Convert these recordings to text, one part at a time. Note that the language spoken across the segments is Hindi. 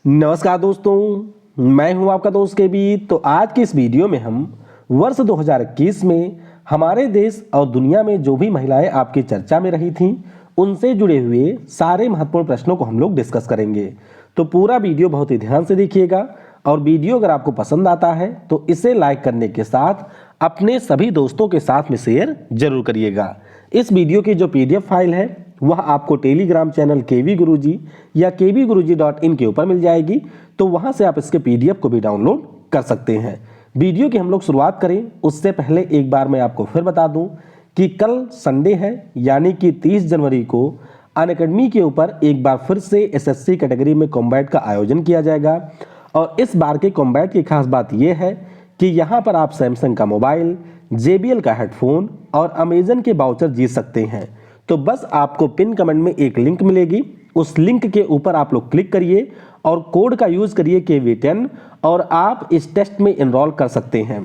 नमस्कार दोस्तों, मैं हूं आपका दोस्त केबी। तो आज की इस वीडियो में हम वर्ष 2021 में हमारे देश और दुनिया में जो भी महिलाएं आपकी चर्चा में रही थीं उनसे जुड़े हुए सारे महत्वपूर्ण प्रश्नों को हम लोग डिस्कस करेंगे। तो पूरा वीडियो बहुत ही ध्यान से देखिएगा और वीडियो अगर आपको पसंद आता है तो इसे लाइक करने के साथ अपने सभी दोस्तों के साथ में शेयर जरूर करिएगा। इस वीडियो की जो पीडीएफ फाइल है वह आपको टेलीग्राम चैनल केवी गुरुजी या kvguruji.in के ऊपर मिल जाएगी, तो वहां से आप इसके पीडीएफ को भी डाउनलोड कर सकते हैं। वीडियो की हम लोग शुरुआत करें उससे पहले एक बार मैं आपको फिर बता दूं कि कल संडे है, यानी कि 30 जनवरी को अनअकैडमी के ऊपर एक बार फिर से एसएससी कैटेगरी में कॉम्बैट का आयोजन किया जाएगा। और इस बार के कॉम्बैट की खास बात यह है कि यहाँ पर आप सैमसंग का मोबाइल, JBL का हेडफोन और अमेजन के वाउचर जीत सकते हैं। तो बस आपको पिन कमेंट में एक लिंक मिलेगी, उस लिंक के ऊपर आप लोग क्लिक करिए और कोड का यूज करिए KV10 और आप इस टेस्ट में एनरोल कर सकते हैं।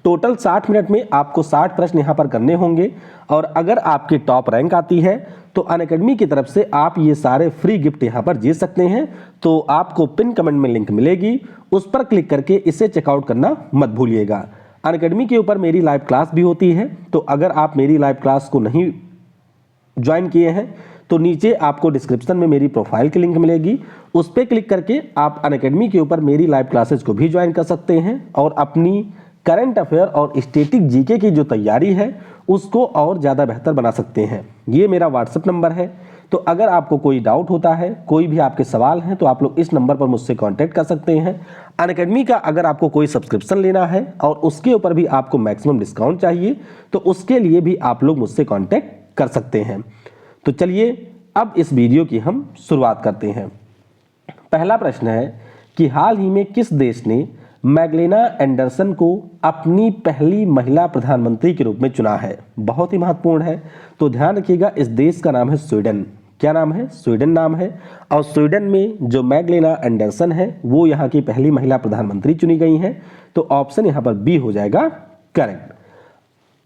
टोटल 60 मिनट में आपको 60 प्रश्न यहाँ पर करने होंगे और अगर आपकी टॉप रैंक आती है तो अनअकैडमी की तरफ से आप ये सारे फ्री गिफ्ट यहाँ पर जीत सकते हैं। तो आपको पिन कमेंट में लिंक मिलेगी, उस पर क्लिक करके इसे चेकआउट करना मत भूलिएगा। अनअकैडमी के ऊपर मेरी लाइव क्लास भी होती है, तो अगर आप मेरी लाइव क्लास को नहीं ज्वाइन किए हैं तो नीचे आपको डिस्क्रिप्शन में मेरी प्रोफाइल की लिंक मिलेगी, उस पर क्लिक करके आप अनअकैडमी के ऊपर मेरी लाइव क्लासेस को भी ज्वाइन कर सकते हैं और अपनी करंट अफेयर और स्टैटिक जीके की जो तैयारी है उसको और ज़्यादा बेहतर बना सकते हैं। ये मेरा व्हाट्सएप नंबर है, तो अगर आपको कोई डाउट होता है, कोई भी आपके सवाल हैं, तो आप लोग इस नंबर पर मुझसे कांटेक्ट कर सकते हैं। अनअकैडमी का अगर आपको कोई सब्सक्रिप्शन लेना है और उसके ऊपर भी आपको मैक्सिमम डिस्काउंट चाहिए तो उसके लिए भी आप लोग मुझसे कांटेक्ट कर सकते हैं। तो चलिए अब इस वीडियो की हम शुरुआत करते हैं। पहला प्रश्न है कि हाल ही में किस देश ने मैगलेना एंडरसन को अपनी पहली महिला प्रधानमंत्री के रूप में चुना है? बहुत ही महत्वपूर्ण है, तो ध्यान रखिएगा। इस देश का नाम है स्वीडन। क्या नाम है? स्वीडन नाम है। और स्वीडन में जो मैगलेना एंडरसन है वो यहाँ की पहली महिला प्रधानमंत्री चुनी गई हैं, तो ऑप्शन यहाँ पर बी हो जाएगा करेक्ट।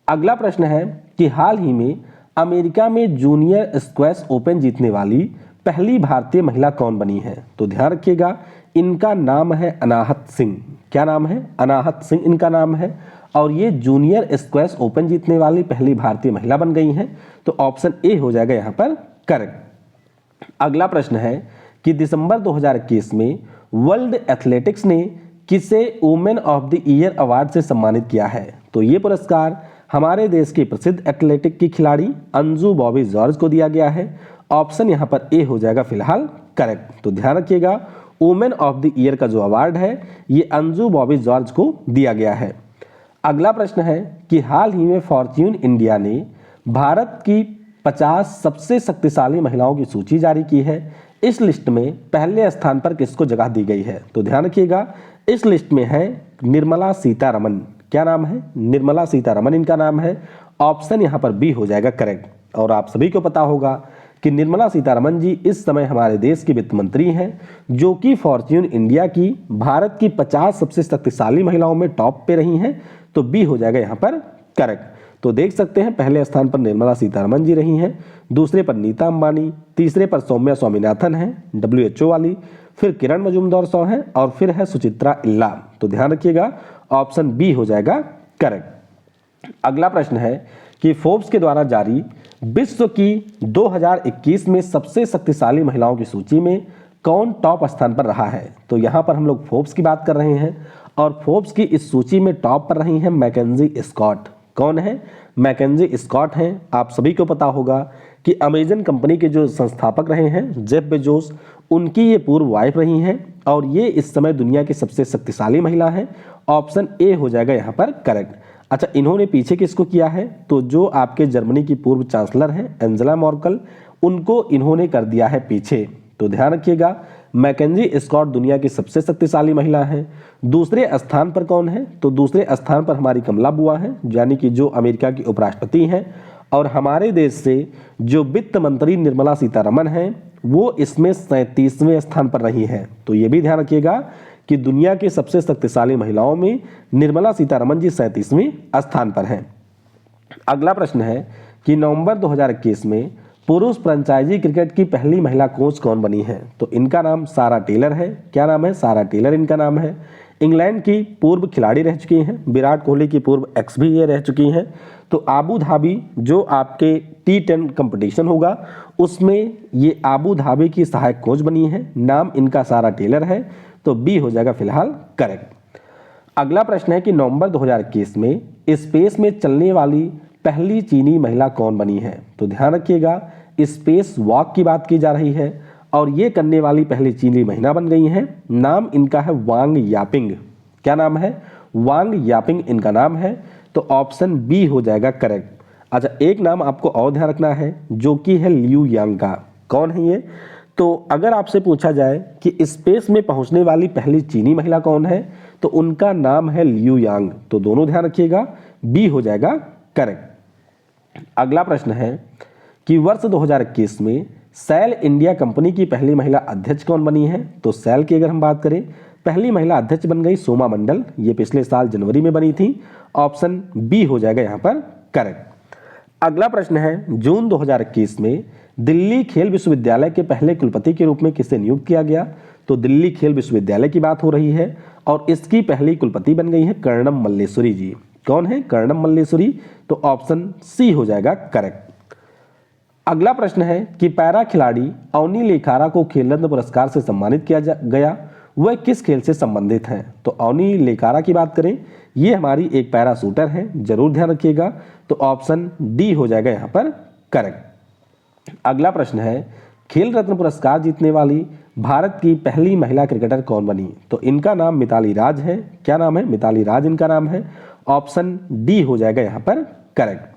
अगला प्रश्न है कि हाल ही में अमेरिका में जूनियर स्क्वैश ओपन जीतने वाली पहली भारतीय महिला कौन बनी है? तो ध्यान रखिएगा, इनका नाम है अनाहत सिंह। क्या नाम है? अनाहत सिंह इनका नाम है और ये जूनियर स्क्वैश ओपन जीतने वाली पहली भारतीय महिला बन गई हैं, तो ऑप्शन ए हो जाएगा यहाँ पर करेक्ट। अगला प्रश्न है कि दिसंबर 2021 में वर्ल्ड एथलेटिक्स ने किसे women of the year award से सम्मानित किया है? तो ये पुरस्कार हमारे देश की प्रसिद्ध एथलेटिक की खिलाड़ी अंजू बॉबी जॉर्ज को दिया गया है। ऑप्शन यहाँ पर ए हो जाएगा फिलहाल करेक्ट। तो ध्यान रखिएगा, वुमेन ऑफ द ईयर का जो अवार्ड है ये अंजू बॉबी जॉर्ज को दिया गया है। अगला प्रश्न है कि हाल ही में फॉर्च्यून इंडिया ने भारत की 50 सबसे शक्तिशाली महिलाओं की सूची जारी की है। इस लिस्ट में पहले स्थान पर किसको जगह दी गई है? तो ध्यान रखिएगा, इस लिस्ट में है निर्मला सीतारमन। क्या नाम है? निर्मला सीतारमन इनका नाम है। ऑप्शन यहाँ पर बी हो जाएगा करेक्ट। और आप सभी को पता होगा कि निर्मला सीतारमन जी इस समय हमारे देश की वित्त मंत्री हैं, जो कि फॉर्च्यून इंडिया की भारत की 50 सबसे शक्तिशाली महिलाओं में टॉप पे रही हैं, तो बी हो जाएगा यहाँ पर करेक्ट। तो देख सकते हैं पहले स्थान पर निर्मला सीतारमन जी रही हैं, दूसरे पर नीता अंबानी, तीसरे पर सौम्या स्वामीनाथन हैं WHO वाली, फिर किरण मजूमदार सौ हैं और फिर है सुचित्रा इल्ला। तो ध्यान रखिएगा, ऑप्शन बी हो जाएगा करेक्ट। अगला प्रश्न है कि फोर्ब्स के द्वारा जारी विश्व की 2021 में सबसे शक्तिशाली महिलाओं की सूची में कौन टॉप स्थान पर रहा है? तो यहाँ पर हम लोग फोर्ब्स की बात कर रहे हैं और फोर्ब्स की इस सूची में टॉप पर रही हैं मैकेंजी स्कॉट। कौन है? मैकेंजी स्कॉट हैं। आप सभी को पता होगा कि अमेजन कंपनी के जो संस्थापक रहे हैं जेफ बेजोस, उनकी ये पूर्व वाइफ रही हैं और ये इस समय दुनिया की सबसे शक्तिशाली महिला हैं। ऑप्शन ए हो जाएगा यहाँ पर करेक्ट। अच्छा, इन्होंने पीछे किसको किया है? तो जो आपके जर्मनी की पूर्व चांसलर हैं एंजेला मर्केल, उनको इन्होंने कर दिया है पीछे। तो ध्यान रखिएगा, मैकेंजी स्कॉट दुनिया की सबसे शक्तिशाली महिला है। दूसरे स्थान पर कौन है? तो दूसरे स्थान पर हमारी कमला बुआ हैं, यानी कि जो अमेरिका की उपराष्ट्रपति हैं। और हमारे देश से जो वित्त मंत्री निर्मला सीतारमन हैं वो इसमें 37वें स्थान पर रही हैं। तो ये भी ध्यान रखिएगा कि दुनिया की सबसे शक्तिशाली महिलाओं में निर्मला सीतारमन जी 37वें स्थान पर हैं। अगला प्रश्न है कि नवंबर 2021 में पुरुष फ्रेंचाइजी क्रिकेट की पहली महिला कोच कौन बनी है? तो इनका नाम सारा टेलर है। क्या नाम है? सारा टेलर इनका नाम है। इंग्लैंड की पूर्व खिलाड़ी रह चुकी हैं, विराट कोहली की पूर्व एक्स भी ये रह चुकी हैं। तो आबू धाबी जो आपके T10 कंपटीशन होगा उसमें ये आबू धाबी की सहायक कोच बनी है। नाम इनका सारा टेलर है। तो बी हो जाएगा फिलहाल करेक्ट। अगला प्रश्न है कि नवंबर 2021 में स्पेस में चलने वाली पहली चीनी महिला कौन बनी है? तो ध्यान रखिएगा, स्पेस वॉक की बात की जा रही है और ये करने वाली पहली चीनी महिला बन गई हैं। नाम इनका है वांग यापिंग। क्या नाम है? वांग यापिंग इनका नाम है। तो ऑप्शन बी हो जाएगा करेक्ट। अच्छा, एक नाम आपको और ध्यान रखना है जो कि है लियू यांग का। कौन है ये? तो अगर आपसे पूछा जाए कि स्पेस में पहुंचने वाली पहली चीनी महिला कौन है तो उनका नाम है लियू यांग। तो दोनों ध्यान रखिएगा, बी हो जाएगा करेक्ट। अगला प्रश्न है कि वर्ष 2021 में सेल इंडिया कंपनी की पहली महिला अध्यक्ष कौन बनी है? तो सेल की अगर हम बात करें, पहली महिला अध्यक्ष बन गई सोमा मंडल। ये पिछले साल जनवरी में बनी थी। ऑप्शन बी हो जाएगा यहां पर करेक्ट। अगला प्रश्न है, जून 2021 में दिल्ली खेल विश्वविद्यालय के पहले कुलपति के रूप में किसे नियुक्त किया गया? तो दिल्ली खेल विश्वविद्यालय की बात हो रही है और इसकी पहली कुलपति बन गई है कर्णम मल्लेश्वरी जी। कौन है? कर्णम मल्लेश्वरी। तो ऑप्शन सी हो जाएगा करेक्ट। अगला प्रश्न है कि पैरा खिलाड़ी अवनी लेखारा को खेल रत्न पुरस्कार से सम्मानित किया गया, वह किस खेल से संबंधित हैं? तो अवनी लेखारा की बात करें, ये हमारी एक पैरा शूटर है, जरूर ध्यान रखिएगा। तो ऑप्शन डी हो जाएगा यहाँ पर करेक्ट। अगला प्रश्न है, खेल रत्न पुरस्कार जीतने वाली भारत की पहली महिला क्रिकेटर कौन बनी? तो इनका नाम मिताली राज है। क्या नाम है? मिताली राज इनका नाम है। ऑप्शन डी हो जाएगा यहाँ पर करेक्ट।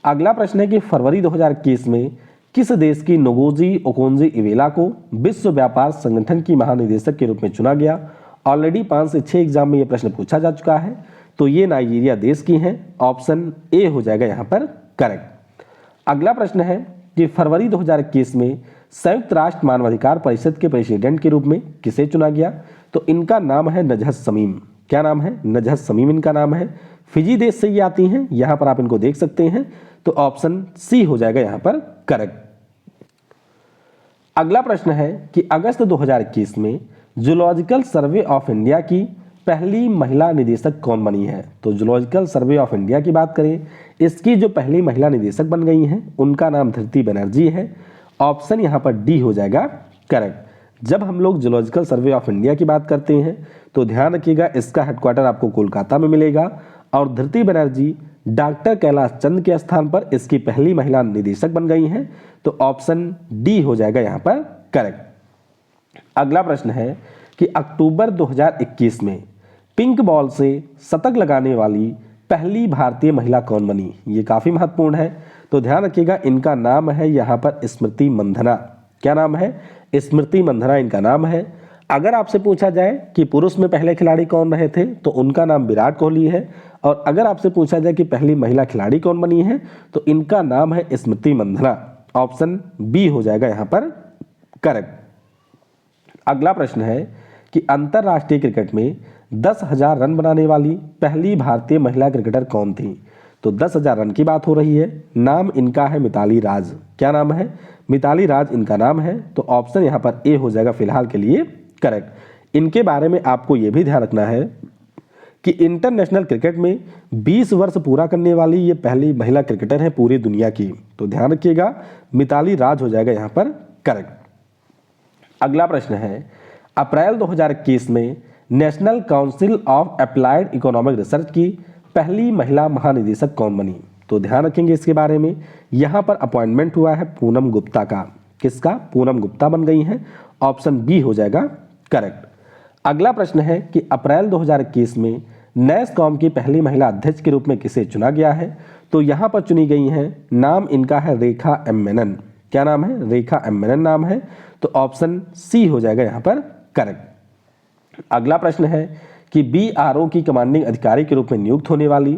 अगला प्रश्न है कि फरवरी 2021 में किस देश की नोगोजी ओकोंजी इवेला को विश्व व्यापार संगठन की महानिदेशक के रूप में चुना गया? ऑलरेडी 5 से 6 एग्जाम में यह प्रश्न पूछा जा चुका है। तो ये नाइजीरिया देश की हैं। ऑप्शन ए हो जाएगा यहाँ पर करेक्ट। अगला प्रश्न है कि फरवरी 2021 में संयुक्त राष्ट्र मानवाधिकार परिषद के प्रेसिडेंट के रूप में किसे चुना गया? तो इनका नाम है नजहत समीम। क्या नाम है? नजहत समीम इनका नाम है। फिजी देश से ये आती हैं, यहां पर आप इनको देख सकते हैं। तो ऑप्शन सी हो जाएगा यहां पर करेक्ट। अगला प्रश्न है कि अगस्त 2021 में जूलॉजिकल सर्वे ऑफ इंडिया की पहली महिला निदेशक कौन बनी है? तो जूलॉजिकल सर्वे ऑफ इंडिया की बात करें, इसकी जो पहली महिला निदेशक बन गई हैं उनका नाम धृति बनर्जी है। ऑप्शन यहां पर डी हो जाएगा करेक्ट। जब हम लोग जूलॉजिकल सर्वे ऑफ इंडिया की बात करते हैं तो ध्यान रखिएगा, इसका हेडक्वार्टर आपको कोलकाता में मिलेगा और धृति बनर्जी डॉक्टर कैलाश चंद के स्थान पर इसकी पहली महिला निदेशक बन गई हैं। तो ऑप्शन डी हो जाएगा यहां पर करेक्ट। अगला प्रश्न है कि अक्टूबर 2021 में पिंक बॉल से शतक लगाने वाली पहली भारतीय महिला कौन बनी? ये काफी महत्वपूर्ण है। तो ध्यान रखिएगा, इनका नाम है यहां पर स्मृति मंधना। क्या नाम है? स्मृति मंधना इनका नाम है। अगर आपसे पूछा जाए कि पुरुष में पहले खिलाड़ी कौन रहे थे तो उनका नाम विराट कोहली है। और अगर आपसे पूछा जाए कि पहली महिला खिलाड़ी कौन बनी है तो इनका नाम है स्मृति मंधना। ऑप्शन बी हो जाएगा यहां पर करेक्ट। अगला प्रश्न है कि अंतरराष्ट्रीय क्रिकेट में 10,000 रन बनाने वाली पहली भारतीय महिला क्रिकेटर कौन थी? तो 10,000 रन की बात हो रही है। नाम इनका है मिताली राज। क्या नाम है? मिताली राज इनका नाम है। तो ऑप्शन यहां पर ए हो जाएगा फिलहाल के लिए करेक्ट। इनके बारे में आपको यह भी ध्यान रखना है कि इंटरनेशनल क्रिकेट में 20 वर्ष पूरा करने वाली ये पहली महिला क्रिकेटर है पूरी दुनिया की। तो ध्यान रखिएगा, मिताली राज हो जाएगा यहां पर करेक्ट। अगला प्रश्न है, अप्रैल 2021 में national council of applied economic research की पहली महिला महानिदेशक कौन बनी? तो ध्यान रखेंगे इसके बारे में। यहां पर अपॉइंटमेंट हुआ है पूनम गुप्ता का। किसका? पूनम गुप्ता बन गई हैं। ऑप्शन बी हो जाएगा करेक्ट। अगला प्रश्न है कि अप्रैल 2021 में नैसकॉम की पहली महिला अध्यक्ष के रूप में किसे चुना गया है? तो यहां पर चुनी गई हैं, नाम इनका है रेखा एम मेनन। क्या नाम है? रेखा एम मेनन नाम है। तो ऑप्शन सी हो जाएगा यहां पर करेक्ट। अगला प्रश्न है कि BRO की कमांडिंग अधिकारी के रूप में नियुक्त होने वाली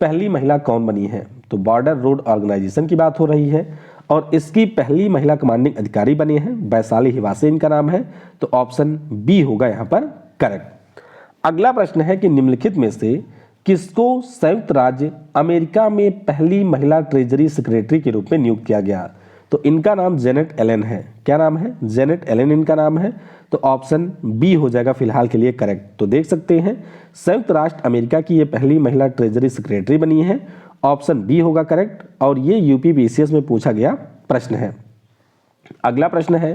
पहली महिला कौन बनी है? तो बॉर्डर रोड ऑर्गेनाइजेशन की बात हो रही है और इसकी पहली महिला कमांडिंग अधिकारी बनी है वैशाली हिवासे इनका नाम है। तो ऑप्शन बी होगा यहां पर करेक्ट। अगला प्रश्न है कि निम्नलिखित में से किसको संयुक्त राज्य अमेरिका में पहली महिला ट्रेजरी सेक्रेटरी के रूप में नियुक्त किया गया? तो तो इनका नाम जेनेट एलेन है। क्या नाम है? जेनेट एलेन इनका नाम है। तो ऑप्शन बी हो जाएगा फिलहाल के लिए करेक्ट। तो देख सकते हैं संयुक्त राष्ट्र अमेरिका की ये पहली महिला ट्रेजरी सेक्रेटरी बनी है। ऑप्शन बी होगा करेक्ट और ये यूपीपीसीएस में पूछा गया प्रश्न है। अगला प्रश्न है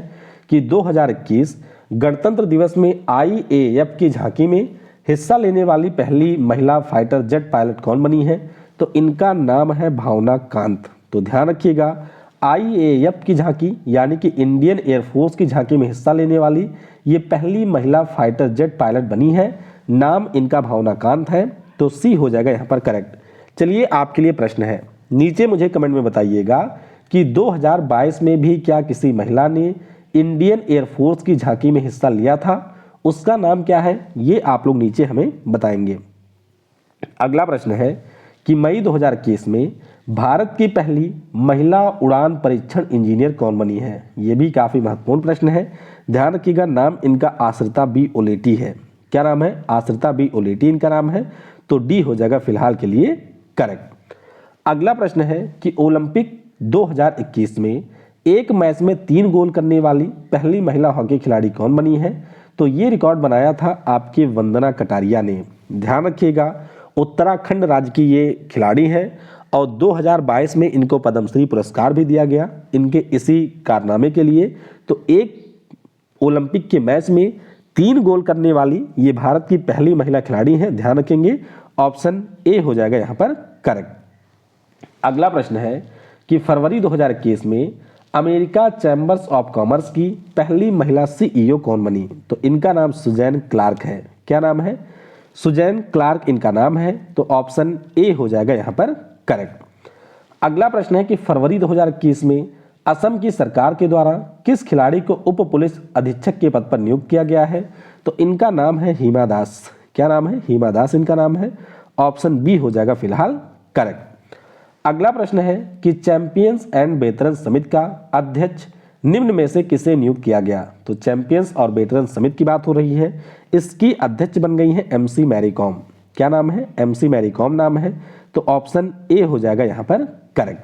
कि 2021 गणतंत्र दिवस में आईएएफ की झांकी में हिस्सा लेने वाली पहली महिला फाइटर जेट पायलट कौन बनी है? तो इनका नाम है भावना कांत। तो ध्यान रखिएगा आईएएफ की झांकी यानी कि इंडियन एयरफोर्स की झांकी में हिस्सा लेने वाली ये पहली महिला फाइटर जेट पायलट बनी है। नाम इनका भावना कांत है। तो सी हो जाएगा यहाँ पर करेक्ट। चलिए आपके लिए प्रश्न है, नीचे मुझे कमेंट में बताइएगा कि 2022 में भी क्या किसी महिला ने इंडियन एयरफोर्स की झांकी में हिस्सा लिया था? उसका नाम क्या है ये आप लोग नीचे हमें बताएंगे। अगला प्रश्न है कि मई 2021 में भारत की पहली महिला उड़ान परीक्षण इंजीनियर कौन बनी है? यह भी काफी महत्वपूर्ण प्रश्न है। ध्यान रखिएगा नाम इनका आश्रिता बी ओलेटी है। क्या नाम है? आश्रिता बी ओलेटी इनका नाम है। तो डी हो जाएगा फिलहाल के लिए करेक्ट। अगला प्रश्न है कि ओलंपिक 2021 में एक मैच में 3 गोल करने वाली पहली महिला हॉकी खिलाड़ी कौन बनी है? तो ये रिकॉर्ड बनाया था आपके वंदना कटारिया ने। ध्यान रखिएगा उत्तराखंड राज्य की ये खिलाड़ी हैं और 2022 में इनको पद्मश्री पुरस्कार भी दिया गया इनके इसी कारनामे के लिए। तो एक ओलंपिक के मैच में 3 गोल करने वाली ये भारत की पहली महिला खिलाड़ी हैं। ध्यान रखेंगे ऑप्शन ए हो जाएगा यहाँ पर करेक्ट। अगला प्रश्न है कि फरवरी 2021 में अमेरिका चैम्बर्स ऑफ कॉमर्स की पहली महिला सीईओ कौन बनी? तो इनका नाम सुजैन क्लार्क है। क्या नाम है? सुजैन क्लार्क इनका नाम है। तो ऑप्शन ए हो जाएगा यहाँ पर करेक्ट। अगला प्रश्न है कि फरवरी 2021 में असम की सरकार के द्वारा किस खिलाड़ी को उप पुलिस अधीक्षक के पद पर नियुक्त किया गया है? तो इनका नाम है हिमा दास। क्या नाम है? हिमा दास इनका नाम है। ऑप्शन बी हो जाएगा फिलहाल करेक्ट। अगला प्रश्न है कि चैंपियंस एंड वेटरन समिति का अध्यक्ष निम्न में से किसे नियुक्त किया गया? तो चैंपियंस और वेटरन समिति की बात हो रही है। इसकी अध्यक्ष बन गई है एमसी मैरी कॉम। क्या नाम है? एमसी मैरी कॉम नाम है। तो ऑप्शन ए हो जाएगा यहाँ पर करेक्ट।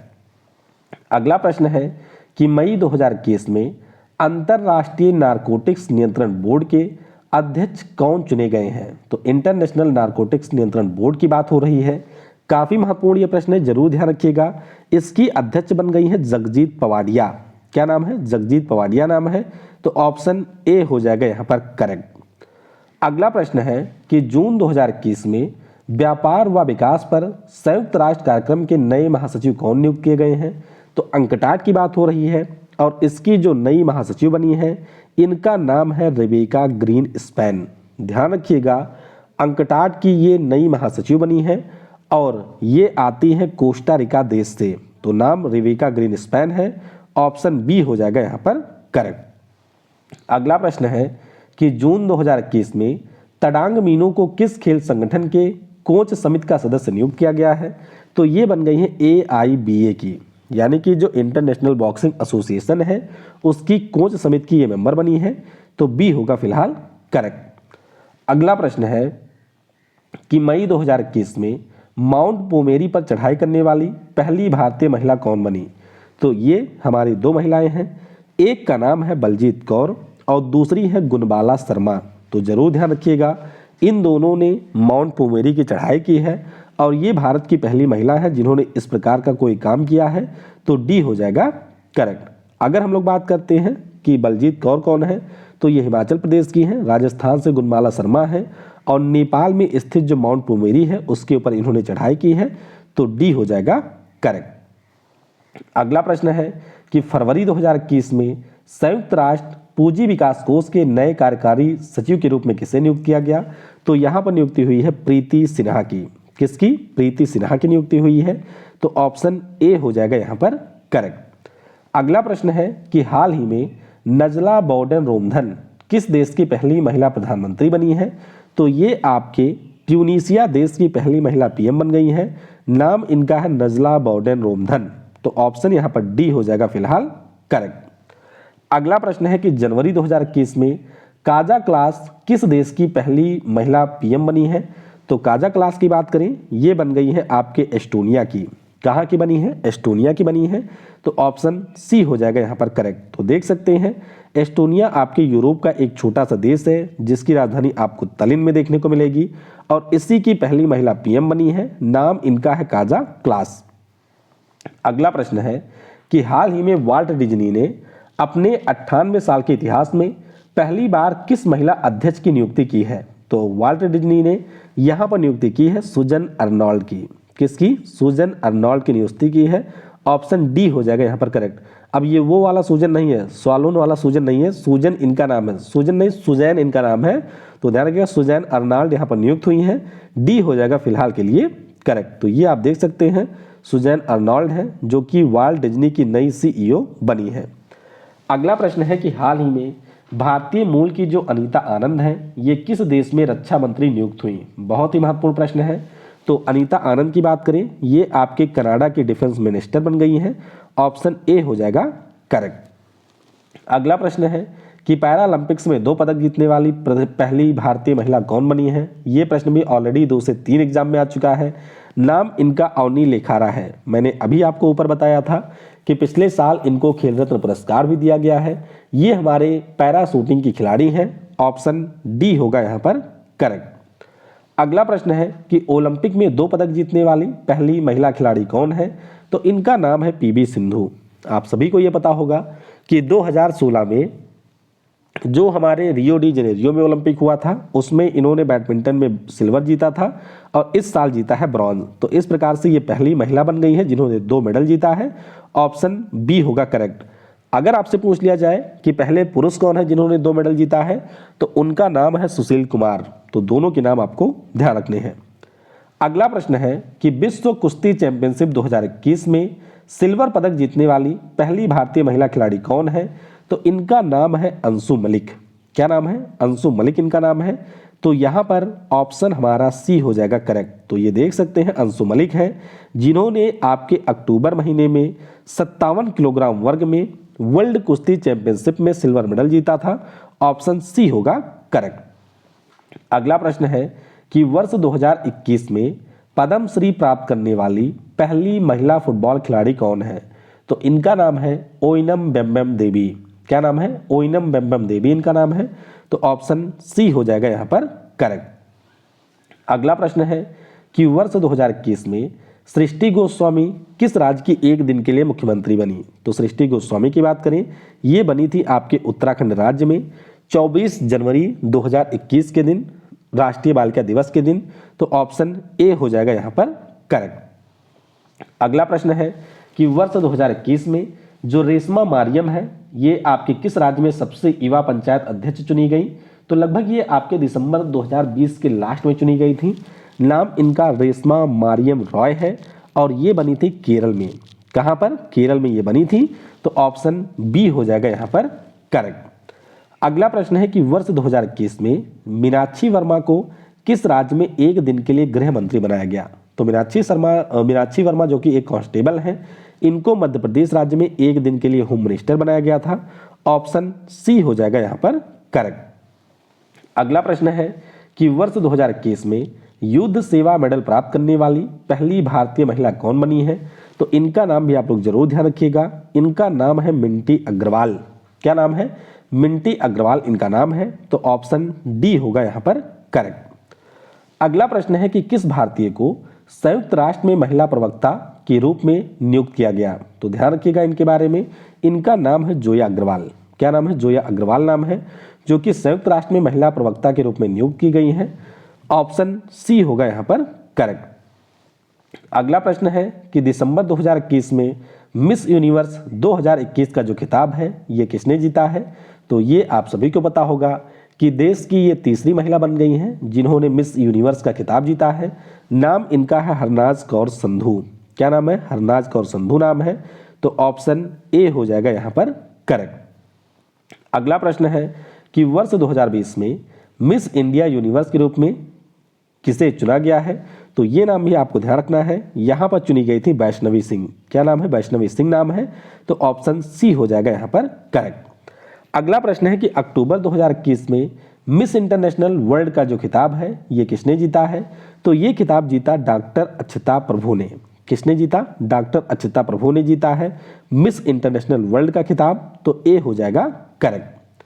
अगला प्रश्न है कि मई 2021 में अंतरराष्ट्रीय नारकोटिक्स नियंत्रण बोर्ड के अध्यक्ष कौन चुने गए हैं? तो इंटरनेशनल नारकोटिक्स नियंत्रण बोर्ड की बात हो रही है। काफी महत्वपूर्ण ये प्रश्न है, जरूर ध्यान रखिएगा। इसकी अध्यक्ष बन गई है जगजीत पवाडिया। क्या नाम है? जगजीत पवाडिया नाम है। तो ऑप्शन ए हो जाएगा यहाँ पर करेक्ट। अगला प्रश्न है कि जून 2021 में व्यापार व विकास पर संयुक्त राष्ट्र कार्यक्रम के नए महासचिव कौन नियुक्त किए गए हैं? तो अंकटाट की बात हो रही है और इसकी जो नई महासचिव बनी है इनका नाम है रेबेका ग्रीन स्पैन। ध्यान रखिएगा अंकटाट की ये नई महासचिव बनी है और ये आती है कोस्टा रिका देश से। तो नाम रेबेका ग्रीन स्पैन है। ऑप्शन बी हो जाएगा यहाँ पर करेक्ट। अगला प्रश्न है कि जून 2021 में तडांग मीनू को किस खेल संगठन के कोच समिति का सदस्य नियुक्त किया गया है? तो ये बन गई है AIBA की, यानी कि जो इंटरनेशनल बॉक्सिंग एसोसिएशन है उसकी कोच समिति की ये मेंबर बनी है। तो बी होगा फिलहाल करेक्ट। अगला प्रश्न है कि मई 2021 में माउंट पोमेरी पर चढ़ाई करने वाली पहली भारतीय महिला कौन बनी? तो ये हमारी 2 महिलाएं हैं। एक का नाम है बलजीत कौर और दूसरी है गुणबाला शर्मा। तो जरूर ध्यान रखिएगा इन दोनों ने माउंट पोमेरी की चढ़ाई की है और ये भारत की पहली महिला है जिन्होंने इस प्रकार का कोई काम किया है। तो डी हो जाएगा करेक्ट। अगर हम लोग बात करते हैं कि बलजीत कौर कौन है तो ये हिमाचल प्रदेश की हैं, राजस्थान से गुणमाला शर्मा है और नेपाल में स्थित जो माउंट पोमेरी है उसके ऊपर इन्होंने चढ़ाई की है। तो डी हो जाएगा करेक्ट। अगला प्रश्न है कि फरवरी 2021 में संयुक्त राष्ट्र पूंजी विकास कोष के नए कार्यकारी सचिव के रूप में किसे नियुक्त किया गया? तो यहाँ पर नियुक्ति हुई है प्रीति सिन्हा की। किसकी? प्रीति सिन्हा की नियुक्ति हुई है। तो ऑप्शन ए हो जाएगा यहाँ पर करेक्ट। अगला प्रश्न है कि हाल ही में नजला बोर्डन-रोमधन किस देश की पहली महिला प्रधानमंत्री बनी है? तो ये आपके ट्यूनीसिया देश की पहली महिला पीएम बन गई है। नाम इनका है नजला बोर्डन-रोमधन। तो ऑप्शन यहाँ पर डी हो जाएगा फिलहाल करेक्ट। अगला प्रश्न है कि जनवरी 2021 में काजा क्लास किस देश की पहली महिला पीएम बनी है? तो काजा क्लास की बात करें ये बन गई है आपके एस्टोनिया की। कहाँ की बनी है? एस्टोनिया की बनी है। तो ऑप्शन सी हो जाएगा यहाँ पर करेक्ट। तो देख सकते हैं एस्टोनिया आपके यूरोप का एक छोटा सा देश है जिसकी राजधानी आपको तलिन में देखने को मिलेगी और इसी की पहली महिला पीएम बनी है। नाम इनका है काजा क्लास। अगला प्रश्न है कि हाल ही में वाल्ट डिज्नी ने अपने 98 साल के इतिहास में पहली बार किस महिला अध्यक्ष की नियुक्ति की है? तो वाल्ट डिज्नी ने यहाँ पर नियुक्ति की है सुजन अर्नोल्ड की। किसकी? सुजन अर्नोल्ड की नियुक्ति की है। ऑप्शन डी हो जाएगा यहाँ पर करेक्ट। अब ये वो वाला सूजन नहीं है, स्वालोन वाला सूजन नहीं है, सूजन इनका नाम है, सूजन नहीं सुजैन इनका नाम है। तो ध्यान रखिएगा सुजैन अर्नोल्ड यहाँ पर नियुक्त हुई हैं। डी हो जाएगा फिलहाल के लिए करेक्ट। तो ये आप देख सकते हैं सुजैन अर्नोल्ड है जो कि वाल्ट डिज्नी की नई सीईओ बनी है। अगला प्रश्न है कि हाल ही में भारतीय मूल की जो अनीता आनंद है ये किस देश में रक्षा मंत्री नियुक्त हुई? बहुत ही महत्वपूर्ण प्रश्न है। तो अनीता आनंद की बात करें, ये आपके कनाडा के डिफेंस मिनिस्टर बन गई हैं। ऑप्शन ए हो जाएगा करेक्ट। अगला प्रश्न है कि पैरालंपिक्स में 2 पदक जीतने वाली पहली भारतीय महिला कौन बनी है? ये प्रश्न भी ऑलरेडी 2 से 3 एग्जाम में आ चुका है। नाम इनका अवनी लेखारा है। मैंने अभी आपको ऊपर बताया था कि पिछले साल इनको खेल रत्न पुरस्कार भी दिया गया है। ये हमारे पैरा शूटिंग की खिलाड़ी हैं। ऑप्शन डी होगा यहाँ पर करेक्ट। अगला प्रश्न है कि ओलंपिक में 2 पदक जीतने वाली पहली महिला खिलाड़ी कौन है? तो इनका नाम है पीवी सिंधु। आप सभी को यह पता होगा कि 2016 में जो हमारे रियो डी जेनेरियो में ओलंपिक हुआ था उसमें इन्होंने बैडमिंटन में सिल्वर जीता था और इस साल जीता है ब्रॉन्ज। तो इस प्रकार से ये पहली महिला बन गई है जिन्होंने 2 मेडल जीता है। ऑप्शन बी होगा करेक्ट। अगर आपसे पूछ लिया जाए कि पहले पुरुष कौन है जिन्होंने 2 मेडल जीता है तो उनका नाम है सुशील कुमार। तो दोनों के नाम आपको ध्यान रखने हैं। अगला प्रश्न है कि विश्व कुश्ती चैंपियनशिप 2021 में सिल्वर पदक जीतने वाली पहली भारतीय महिला खिलाड़ी कौन है? तो इनका नाम है अंशु मलिक। क्या नाम है? अंशु मलिक इनका नाम है। तो यहाँ पर ऑप्शन हमारा सी हो जाएगा करेक्ट। तो ये देख सकते हैं अंशु मलिक हैं जिन्होंने आपके अक्टूबर महीने में 57 किलोग्राम वर्ग में वर्ल्ड कुश्ती चैंपियनशिप में सिल्वर मेडल जीता था। ऑप्शन सी होगा करेक्ट। अगला प्रश्न है कि वर्ष 2021 में पद्म श्री प्राप्त करने वाली पहली महिला फुटबॉल खिलाड़ी कौन है? तो इनका नाम है ओइनम बेम्बम देवी। क्या नाम है? ओइनम बेम्बम देवी इनका नाम है। तो ऑप्शन सी हो जाएगा यहाँ पर करेक्ट। अगला प्रश्न है कि वर्ष 2021 में सृष्टि गोस्वामी किस राज्य की 1 दिन के लिए मुख्यमंत्री बनी? तो सृष्टि गोस्वामी की बात करें, ये बनी थी आपके उत्तराखंड राज्य में 24 जनवरी 2021 के दिन, राष्ट्रीय बालिका दिवस के दिन। तो ऑप्शन ए हो जाएगा यहाँ पर करेक्ट। अगला प्रश्न है कि वर्ष 2021 में जो रेशमा मारियम है ये आपके किस राज्य में सबसे युवा पंचायत अध्यक्ष चुनी गई? तो लगभग ये आपके दिसंबर 2020 के लास्ट में चुनी गई थी। नाम इनका रेशमा मारियम रॉय है और ये बनी थी केरल में। कहाँ पर? केरल में ये बनी थी। तो ऑप्शन बी हो जाएगा यहाँ पर करेक्ट। अगला प्रश्न है कि वर्ष 2021 में मीनाक्षी वर्मा को किस राज्य में 1 दिन के लिए गृह मंत्री बनाया गया? तो मीनाक्षी वर्मा जो कि एक कांस्टेबल हैं, इनको मध्य प्रदेश राज्य में 1 दिन के लिए होम मिनिस्टर बनाया गया था। ऑप्शन सी हो जाएगा यहाँ पर करेक्ट। अगला प्रश्न है कि वर्ष 2021 में युद्ध सेवा मेडल प्राप्त करने वाली पहली भारतीय महिला कौन बनी है? तो इनका नाम भी आप लोग जरूर ध्यान रखिएगा। इनका नाम है मिंटी अग्रवाल। क्या नाम है? मिंटी अग्रवाल इनका नाम है। तो ऑप्शन डी होगा यहाँ पर करेक्ट। अगला प्रश्न है कि किस भारतीय को संयुक्त राष्ट्र में महिला प्रवक्ता के रूप में नियुक्त किया गया? तो ध्यान रखिएगा इनके बारे में। इनका नाम है जोया अग्रवाल। क्या नाम है? जोया अग्रवाल नाम है, जो कि संयुक्त राष्ट्र में महिला प्रवक्ता के रूप में नियुक्त की गई हैं। ऑप्शन सी होगा यहाँ पर करेक्ट। अगला प्रश्न है कि दिसंबर 2021 में मिस यूनिवर्स 2021 का जो खिताब है ये किसने जीता है? तो ये आप सभी को पता होगा कि देश की ये तीसरी महिला बन गई हैं जिन्होंने मिस यूनिवर्स का खिताब जीता है। नाम इनका है हरनाज कौर संधू। क्या नाम है? हरनाज कौर संधू नाम है। तो ऑप्शन ए हो जाएगा यहाँ पर करेक्ट। अगला प्रश्न है कि वर्ष 2020 में मिस इंडिया यूनिवर्स के रूप में किसे चुना गया है? तो ये नाम भी आपको ध्यान रखना है। यहाँ पर चुनी गई थी वैष्णवी सिंह। क्या नाम है? वैष्णवी सिंह नाम है। तो ऑप्शन सी हो जाएगा यहाँ पर करेक्ट। अगला प्रश्न है कि अक्टूबर 2021 में मिस इंटरनेशनल वर्ल्ड का जो खिताब है ये किसने जीता है? तो ये खिताब जीता डॉक्टर अक्षता प्रभु ने। किसने जीता? डॉक्टर अच्युता प्रभु ने जीता है मिस इंटरनेशनल वर्ल्ड का खिताब, तो ए हो जाएगा करेक्ट।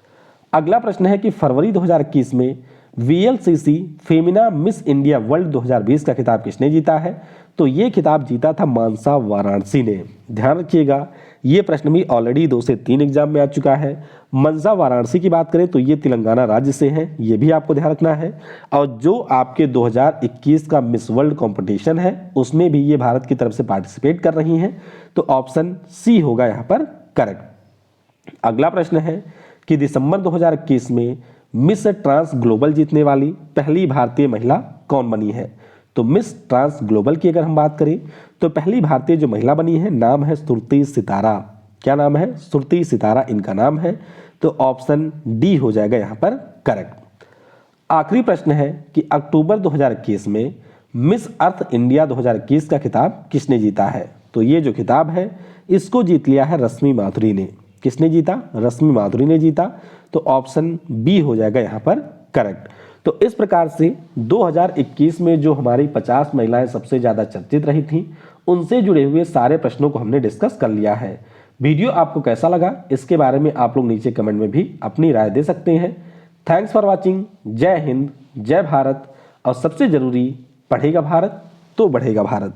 अगला प्रश्न है कि फरवरी 2021 में VLCC Femina miss India world 2020 का खिताब किसने जीता है? तो ये खिताब जीता था मानसा वाराणसी ने। ध्यान रखिएगा, ये प्रश्न भी ऑलरेडी 2 से 3 एग्जाम में आ चुका है। मानसा वाराणसी की बात करें तो ये तेलंगाना राज्य से है, ये भी आपको ध्यान रखना है। और जो आपके 2021 का मिस वर्ल्ड कंपटीशन है उसमें भी ये भारत की तरफ से पार्टिसिपेट कर रही हैं, तो ऑप्शन सी होगा यहाँ पर करेक्ट। अगला प्रश्न है कि दिसंबर 2021 में मिस ट्रांस ग्लोबल जीतने वाली पहली भारतीय महिला कौन बनी है? तो मिस ट्रांस ग्लोबल की अगर हम बात करें तो पहली भारतीय जो महिला बनी है नाम है सुरती सितारा। क्या नाम है? सुरती सितारा इनका नाम है, तो ऑप्शन डी हो जाएगा यहाँ पर करेक्ट। आखिरी प्रश्न है कि अक्टूबर 2021 में मिस अर्थ इंडिया 2021 का खिताब किसने जीता है? तो ये जो खिताब है इसको जीत लिया है रश्मि माधुरी ने। किसने जीता? रश्मि माधुरी ने जीता, तो ऑप्शन बी हो जाएगा यहाँ पर करेक्ट। तो इस प्रकार से 2021 में जो हमारी 50 महिलाएं सबसे ज़्यादा चर्चित रही थीं उनसे जुड़े हुए सारे प्रश्नों को हमने डिस्कस कर लिया है। वीडियो आपको कैसा लगा इसके बारे में आप लोग नीचे कमेंट में भी अपनी राय दे सकते हैं। Thanks for watching. जय हिंद, जय भारत, और सबसे जरूरी, पढ़ेगा भारत तो बढ़ेगा भारत।